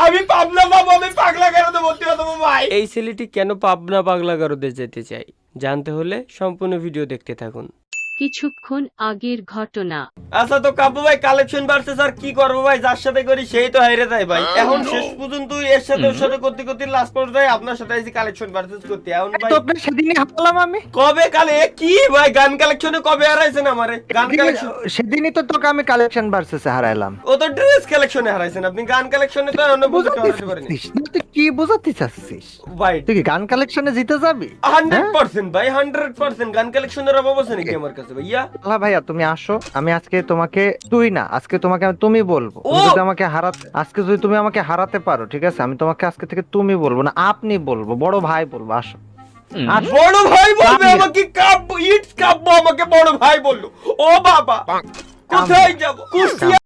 আমি পাবনা যাবো, আমি পাগলা গারদে ভর্তি হতে হবে ভাই। এই ছেলেটি কেন পাবনা পাগলা গারদে যেতে চায় জানতে হলে সম্পূর্ণ ভিডিও দেখতে থাকুন। কিছুক্ষণ আগের ঘটনা। আচ্ছা তো কাবু ভাই কালেকশন বাড়ছে স্যার, কি করবো ভাই? যার সাথে করি সেই তো হাইরে যায় ভাই। এখন শেষ পর্যন্ত এর সাথে ওর সাথে করতে করতে লাস্ট পর্যায়ে আপনার সাথে এসে কালেকশন বাড়ছে করতে। এখন ভাই তো আপনার সেদিনই হাঁটলাম আমি, কবে কালে কি ভাই গান কালেকশনে কবে হারাইছেন আমারে? গান কালেকশন সেদিনই তো তোকে আমি কালেকশন ভার্সেসে হারাইলাম। ও তো ড্রেস কালেকশনে হারাইছেন, আপনি গান কালেকশনে তো অন্য বুঝতে পারেন তুই কি বোঝাতে চাচ্ছিস? ভাই। তুই কি গান কালেকশনে জিতে যাবি? 100% ভাই 100% গান কালেকশনের অভাব আছে নাকি আমার কাছে ভাইয়া? আল্লাহ ভাইয়া তুমি আসো, আমি আজকে তোমাকে তুই না, আজকে তোমাকে আমি তুমি বলবো। তুমি যদি আমাকে আজকে যদি তুমি আমাকে হারাতে পারো, ঠিক আছে, আমি তোমাকে আজকে থেকে তুমি বলবো না, আপনি বলবো, বড় ভাই বলবো। আসো। বড় ভাই বলবে আমাকে? কাব্য ইটস কাব্য আমাকে বড় ভাই বললো? ও বাবা কোথায় যাব? কুষ্টিয়া